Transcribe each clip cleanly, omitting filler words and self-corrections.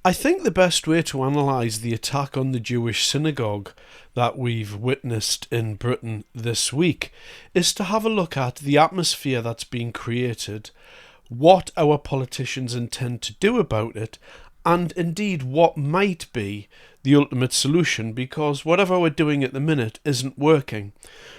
I think the best way to analyse the attack on the Jewish synagogue that we've witnessed in Britain this week is to have a look at the atmosphere that's being created, what our politicians intend to do about it, and indeed what might be the ultimate solution, because whatever we're doing at the minute isn't working.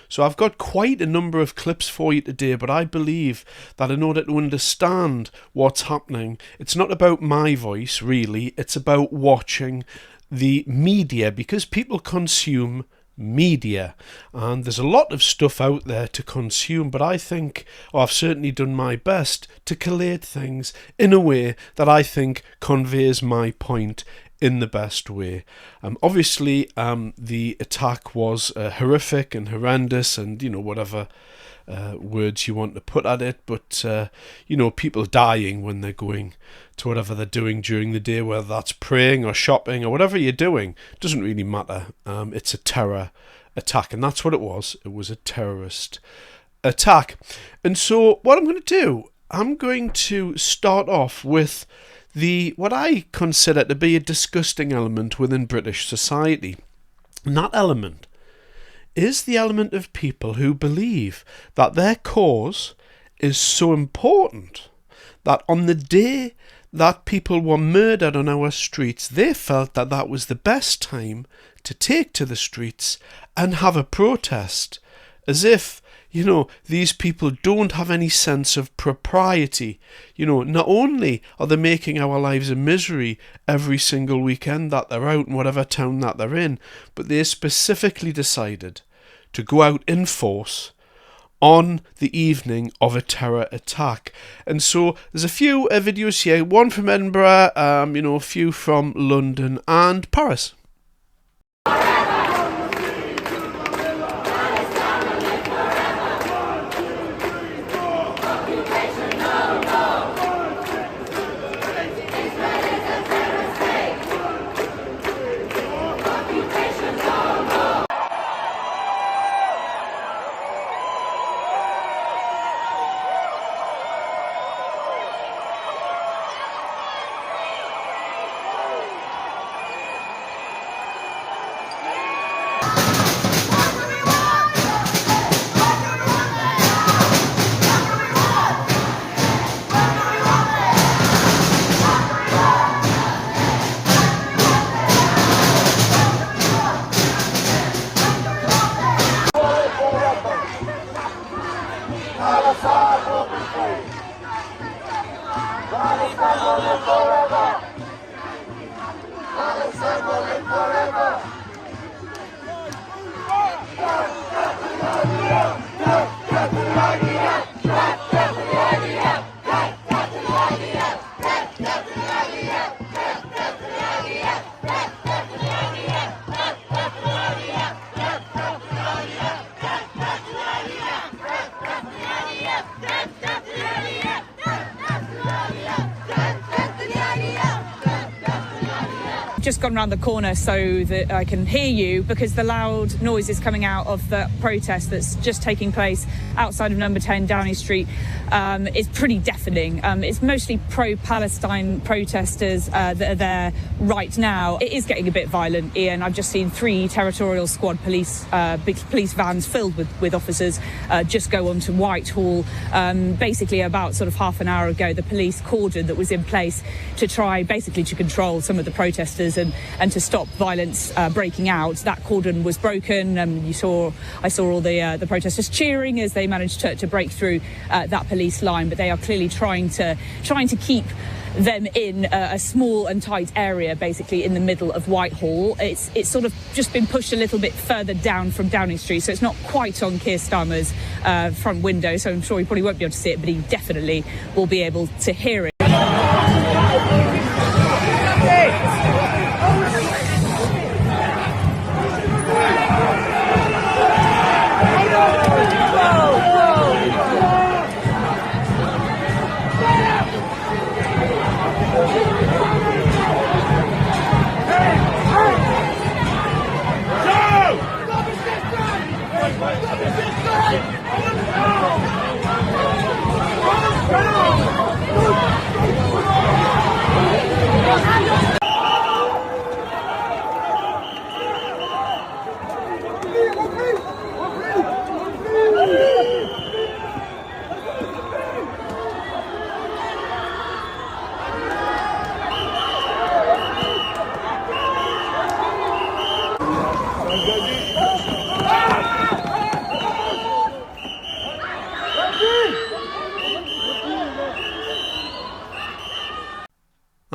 So I've got quite a number of clips for you today, but I believe that in order to understand what's happening, it's not about my voice really, it's about watching the media, because people consume media and there's a lot of stuff out there to consume, but I think, or I've certainly done my best to collate things in a way that I think conveys my point in the best way. Obviously, the attack was horrific and horrendous, and whatever words you want to put at it, but people dying when they're going to whatever they're doing during the day, whether that's praying or shopping or whatever you're doing, doesn't really matter. It's a terror attack, and that's what it was. It was a terrorist attack. And so what I'm going to do, I'm going to start off with what I consider to be a disgusting element within British society. And that element is the element of people who believe that their cause is so important that on the day that people were murdered on our streets, they felt that that was the best time to take to the streets and have a protest, as if these people don't have any sense of propriety. Not only are they making our lives a misery every single weekend that they're out in whatever town that they're in, but they specifically decided to go out in force on the evening of a terror attack. And so there's a few videos here, one from Edinburgh, a few from London and Paris. Just gone round the corner so that I can hear you, because the loud noise is coming out of the protest that's just taking place outside of number 10 Downing Street. It's pretty deafening. It's mostly pro-Palestine protesters that are there right now. It is getting a bit violent, Ian. I've just seen 3 territorial squad police vans filled with officers just go onto Whitehall. Basically about sort of half an hour ago, the police cordon that was in place to try basically to control some of the protesters and to stop violence breaking out, that cordon was broken. I saw all the protesters cheering as they managed to break through that police line, but they are clearly trying to keep them in a small and tight area, basically in the middle of Whitehall. It's sort of just been pushed a little bit further down from Downing Street, so it's not quite on Keir Starmer's front window, so I'm sure he probably won't be able to see it, but he definitely will be able to hear it.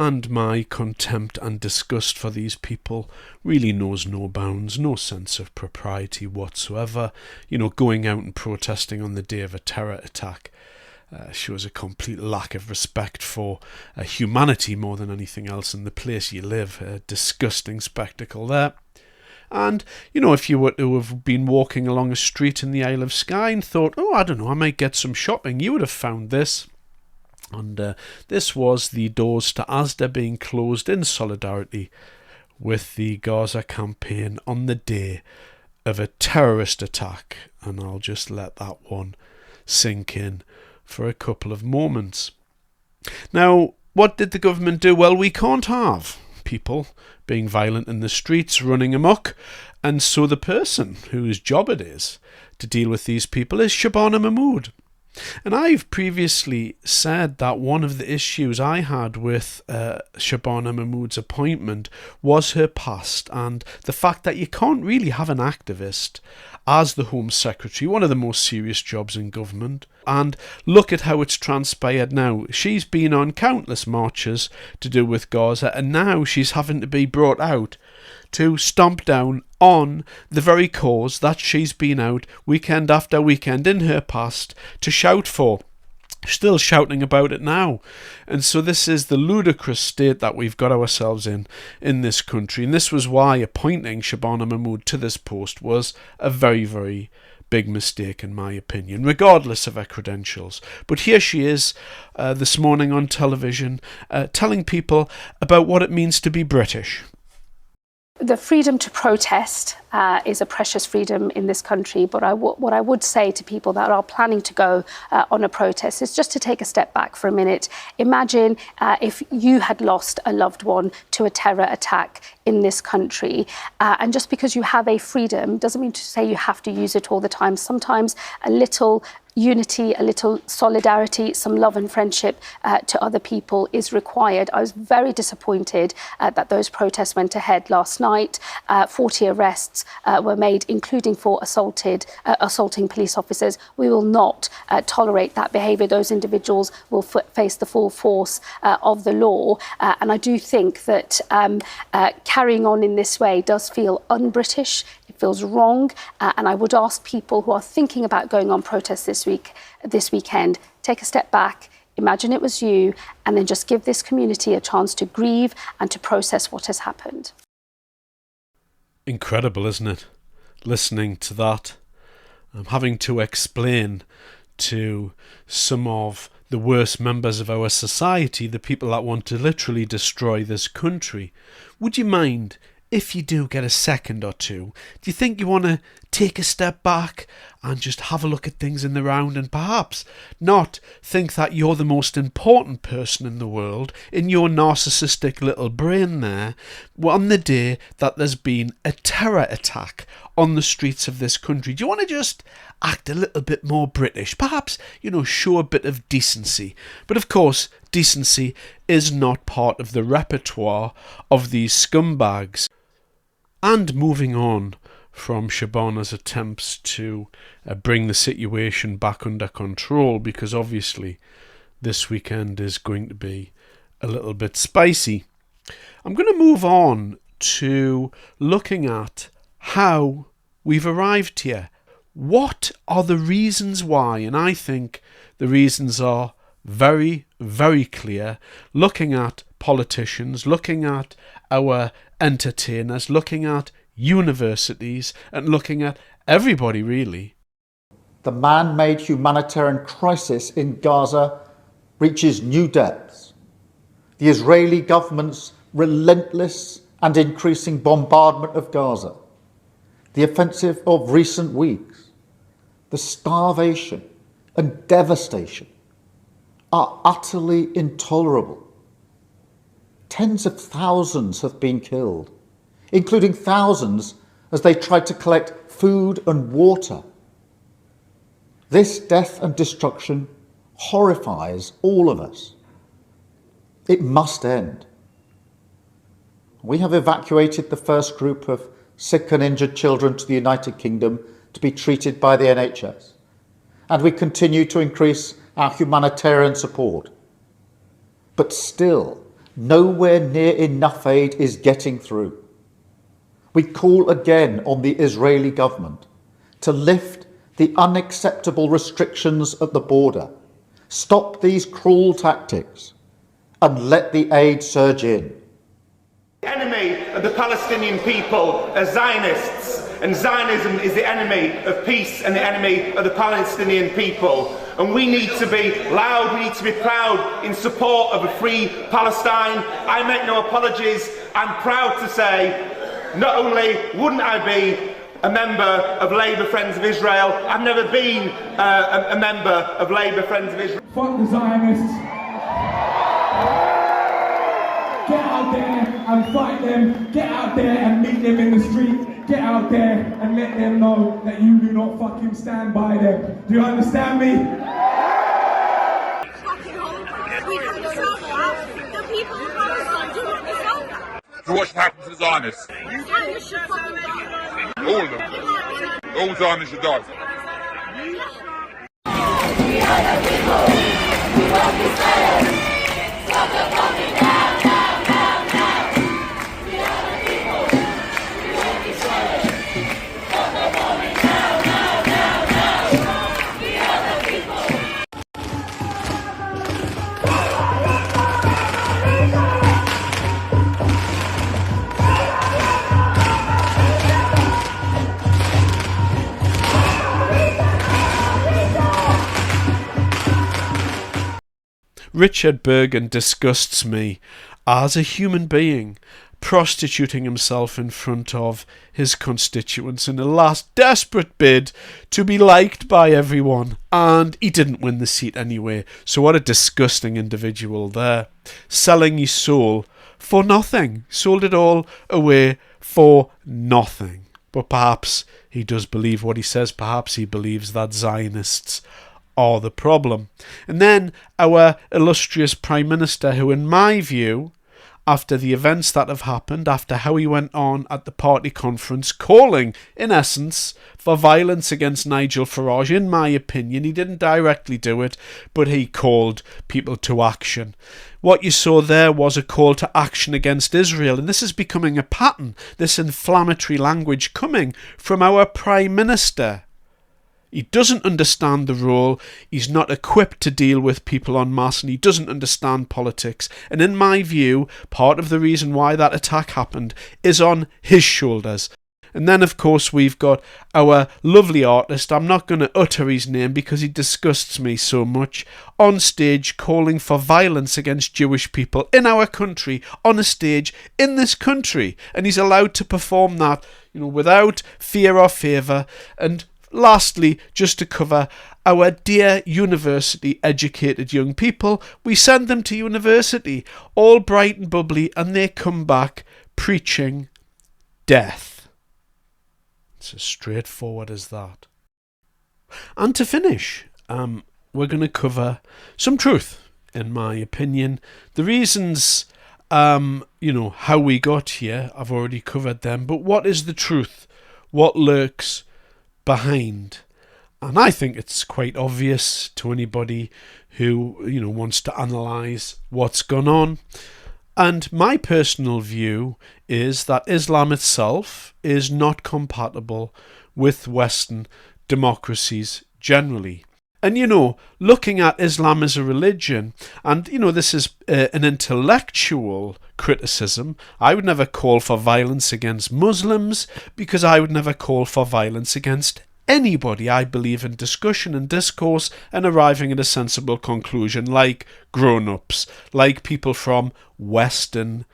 And my contempt and disgust for these people really knows no bounds, no sense of propriety whatsoever. Going out and protesting on the day of a terror attack shows a complete lack of respect for humanity more than anything else in the place you live. A disgusting spectacle there. And, if you were to have been walking along a street in the Isle of Skye and thought, I don't know, I might get some shopping, you would have found this. And this was the doors to Asda being closed in solidarity with the Gaza campaign on the day of a terrorist attack. And I'll just let that one sink in for a couple of moments. Now, what did the government do? Well, we can't have people being violent in the streets, running amok, and so the person whose job it is to deal with these people is Shabana Mahmood. And I've previously said that one of the issues I had with Shabana Mahmood's appointment was her past and the fact that you can't really have an activist as the Home Secretary, one of the most serious jobs in government. And look at how it's transpired now. She's been on countless marches to do with Gaza, and now she's having to be brought out to stomp down on the very cause that she's been out weekend after weekend in her past to shout for. Still shouting about it now. And so this is the ludicrous state that we've got ourselves in this country. And this was why appointing Shabana Mahmood to this post was a very, very big mistake in my opinion, regardless of her credentials. But here she is this morning on television telling people about what it means to be British. The freedom to protest is a precious freedom in this country, but what I would say to people that are planning to go on a protest is just to take a step back for a minute. Imagine if you had lost a loved one to a terror attack in this country, and just because you have a freedom doesn't mean to say you have to use it all the time. Sometimes a little unity, a little solidarity, some love and friendship to other people is required. I was very disappointed that those protests went ahead last night. 40 arrests were made, including for assaulting police officers. We will not tolerate that behaviour. Those individuals will face the full force of the law. And I do think that carrying on in this way does feel un-British. It feels wrong. And I would ask people who are thinking about going on protest this weekend, take a step back, imagine it was you, and then just give this community a chance to grieve and to process what has happened. Incredible, isn't it? Listening to that. I'm having to explain to some of the worst members of our society, the people that want to literally destroy this country. Would you mind, if you do get a second or two, do you think you want to take a step back and just have a look at things in the round and perhaps not think that you're the most important person in the world in your narcissistic little brain there on the day that there's been a terror attack on the streets of this country? Do you want to just act a little bit more British? Perhaps, show a bit of decency. But of course, decency is not part of the repertoire of these scumbags. And moving on from Shabana's attempts to bring the situation back under control, because obviously this weekend is going to be a little bit spicy, I'm going to move on to looking at how we've arrived here. What are the reasons why? And I think the reasons are very, very clear. Looking at politicians, looking at our entertainers, looking at universities, and looking at everybody really. The man-made humanitarian crisis in Gaza reaches new depths. The Israeli government's relentless and increasing bombardment of Gaza, the offensive of recent weeks, the starvation and devastation are utterly intolerable. Tens of thousands have been killed, including thousands as they tried to collect food and water. This death and destruction horrifies all of us. It must end. We have evacuated the first group of sick and injured children to the United Kingdom to be treated by the NHS, and we continue to increase our humanitarian support. But still, nowhere near enough aid is getting through. We call again on the Israeli government to lift the unacceptable restrictions at the border, stop these cruel tactics, and let the aid surge in. The enemy of the Palestinian people are Zionists, and Zionism is the enemy of peace and the enemy of the Palestinian people. And we need to be loud, we need to be proud in support of a free Palestine. I make no apologies. I'm proud to say, not only wouldn't I be a member of Labour Friends of Israel, I've never been a member of Labour Friends of Israel. Fuck the Zionists. Get out there and fight them. Get out there and meet them in the street. Get out there and let them know that you do not fucking stand by them. Do you understand me? The people of Palestine do want this over. So what should happen to the Zionists? Zionists should fucking die. All of them. All Zionists should die. We are the people. We won't be silent. Stop the fucking down, down, down, down. We are the people. We won't be silent. Stop the bombing down, down, down, down. We are the people. Richard Bergen disgusts me as a human being, prostituting himself in front of his constituents in a last desperate bid to be liked by everyone, and he didn't win the seat anyway. So what a disgusting individual there, selling his soul for nothing, sold it all away for nothing. But perhaps he does believe what he says. Perhaps he believes that Zionists are the problem. And then our illustrious Prime Minister, who in my view, after the events that have happened, after how he went on at the party conference, calling, in essence, for violence against Nigel Farage, in my opinion, he didn't directly do it, but he called people to action. What you saw there was a call to action against Israel, and this is becoming a pattern, this inflammatory language coming from our Prime Minister. He doesn't understand the role, he's not equipped to deal with people en masse, and he doesn't understand politics. And in my view, part of the reason why that attack happened is on his shoulders. And then, of course, we've got our lovely artist, I'm not going to utter his name because he disgusts me so much, on stage calling for violence against Jewish people in our country, on a stage in this country. And he's allowed to perform that, without fear or favour. And lastly, just to cover our dear university-educated young people, we send them to university, all bright and bubbly, and they come back preaching death. It's as straightforward as that. And to finish, we're going to cover some truth, in my opinion. The reasons, how we got here, I've already covered them, but what is the truth? What lurks behind? And I think it's quite obvious to anybody who wants to analyse what's gone on. And my personal view is that Islam itself is not compatible with Western democracies generally. And looking at Islam as a religion, and this is an intellectual criticism. I would never call for violence against Muslims because I would never call for violence against anybody. I believe in discussion and discourse and arriving at a sensible conclusion, like grown-ups, like people from Western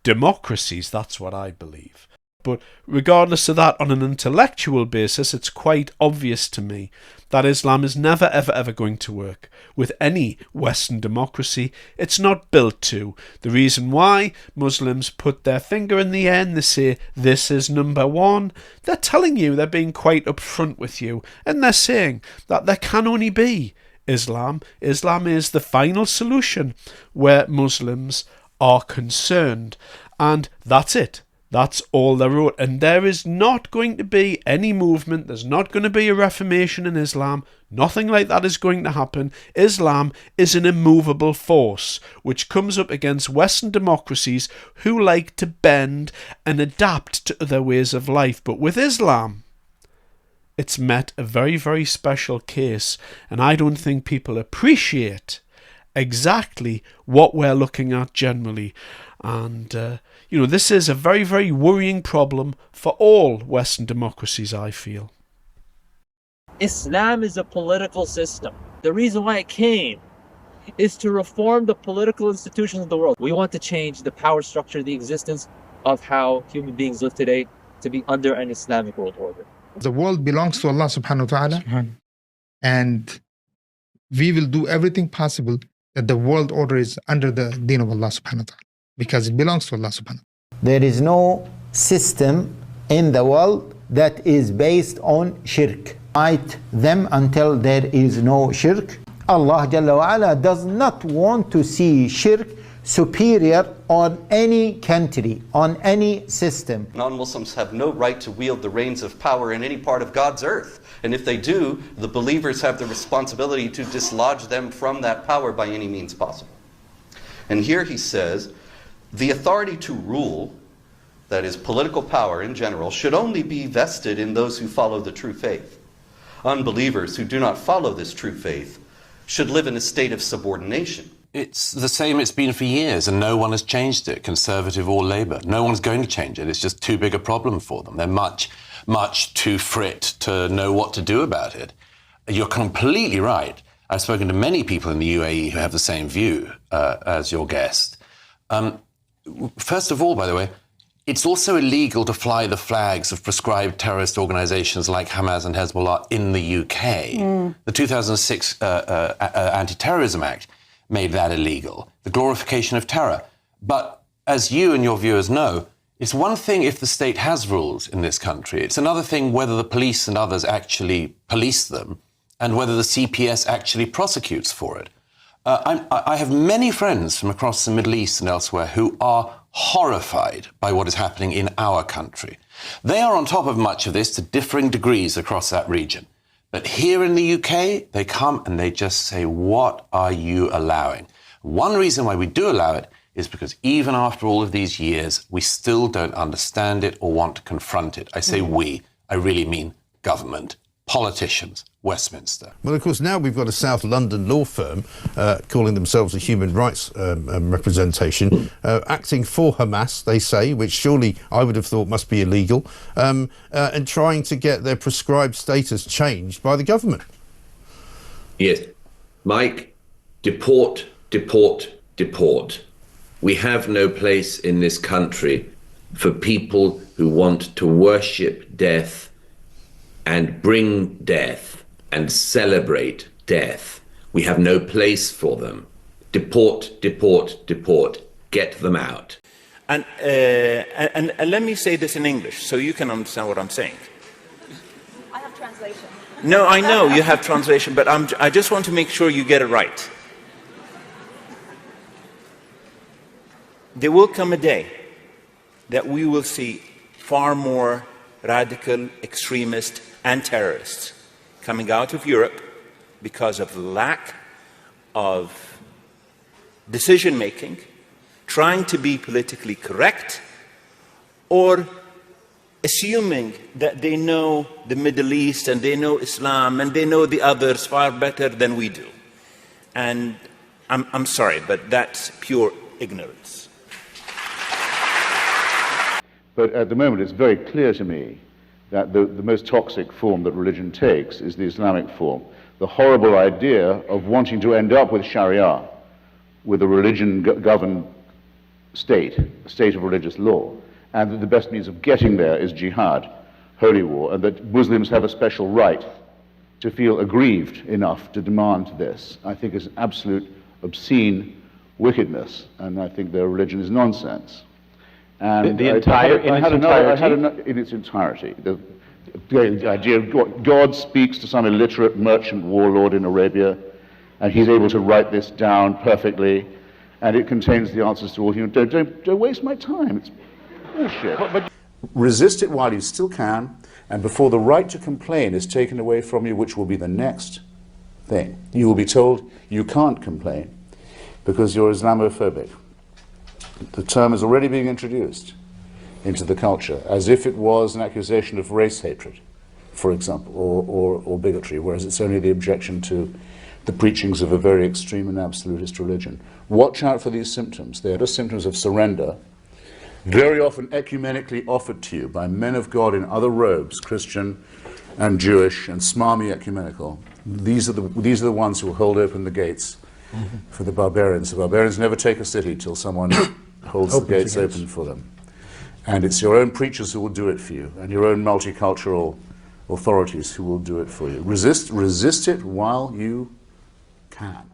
democracies. That's what I believe. But regardless of that, on an intellectual basis, it's quite obvious to me that Islam is never, ever, ever going to work with any Western democracy. It's not built to. The reason why Muslims put their finger in the air and they say, this is number one, they're telling you, they're being quite upfront with you, and they're saying that there can only be Islam. Islam is the final solution where Muslims are concerned. And that's it. That's all they wrote. And there is not going to be any movement. There's not going to be a reformation in Islam. Nothing like that is going to happen. Islam is an immovable force which comes up against Western democracies who like to bend and adapt to other ways of life. But with Islam, it's met a very, very special case. And I don't think people appreciate exactly what we're looking at generally. And, this is a very, very worrying problem for all Western democracies, I feel. Islam is a political system. The reason why it came is to reform the political institutions of the world. We want to change the power structure, the existence of how human beings live today to be under an Islamic world order. The world belongs to Allah subhanahu wa ta'ala, and we will do everything possible that the world order is under the deen of Allah subhanahu wa ta'ala, because it belongs to Allah subhanahu wa ta'ala. There is no system in the world that is based on shirk. Fight them until there is no shirk. Allah Jalla wa Ala does not want to see shirk superior on any country, on any system. Non-Muslims have no right to wield the reins of power in any part of God's earth. And if they do, the believers have the responsibility to dislodge them from that power by any means possible. And here he says, the authority to rule, that is political power in general, should only be vested in those who follow the true faith. Unbelievers who do not follow this true faith should live in a state of subordination. It's the same it's been for years, and no one has changed it, Conservative or Labour. No one's going to change it. It's just too big a problem for them. They're much too frit to know what to do about it. You're completely right. I've spoken to many people in the UAE who have the same view as your guest. First of all, by the way, it's also illegal to fly the flags of prescribed terrorist organisations like Hamas and Hezbollah in the UK. The 2006 Anti-Terrorism Act made that illegal, the glorification of terror. But as you and your viewers know, it's one thing if the state has rules in this country. It's another thing whether the police and others actually police them and whether the CPS actually prosecutes for it. I have many friends from across the Middle East and elsewhere who are horrified by what is happening in our country. They are on top of much of this to differing degrees across that region. But here in the UK, they come and they just say, what are you allowing? One reason why we do allow it is because even after all of these years, we still don't understand it or want to confront it. I say we, I really mean government, politicians, Westminster. Well, of course, now we've got a South London law firm calling themselves a human rights representation, acting for Hamas, they say, which surely I would have thought must be illegal, and trying to get their prescribed status changed by the government. Yes. Mike, deport, deport, deport. We have no place in this country for people who want to worship death and bring death and celebrate death. We have no place for them. Deport, deport, deport. Get them out. And let me say this in English so you can understand what I'm saying. I have translation. No, I know you have translation, but I just want to make sure you get it right. There will come a day that we will see far more radical extremists and terrorists coming out of Europe because of the lack of decision-making, trying to be politically correct, or assuming that they know the Middle East and they know Islam and they know the others far better than we do. And I'm sorry, but that's pure ignorance. But at the moment, it's very clear to me that the most toxic form that religion takes is the Islamic form. The horrible idea of wanting to end up with Sharia, with a religion-governed state, a state of religious law, and that the best means of getting there is jihad, holy war, and that Muslims have a special right to feel aggrieved enough to demand this, I think is absolute obscene wickedness, and I think their religion is nonsense. And in its entirety. The idea of God speaks to some illiterate merchant warlord in Arabia, and he's able to write this down perfectly, and it contains the answers to all human. Don't waste my time. Bullshit. Resist it while you still can, and before the right to complain is taken away from you, which will be the next thing. You will be told you can't complain because you're Islamophobic. The term is already being introduced into the culture as if it was an accusation of race hatred, for example, or bigotry, whereas it's only the objection to the preachings of a very extreme and absolutist religion. Watch out for these symptoms. They are just symptoms of surrender, very often ecumenically offered to you by men of God in other robes, Christian and Jewish and smarmy ecumenical. These are the ones who will hold open the gates for the barbarians. The barbarians never take a city till someone holds the gates open for them. And it's your own preachers who will do it for you, and your own multicultural authorities who will do it for you. Resist it while you can.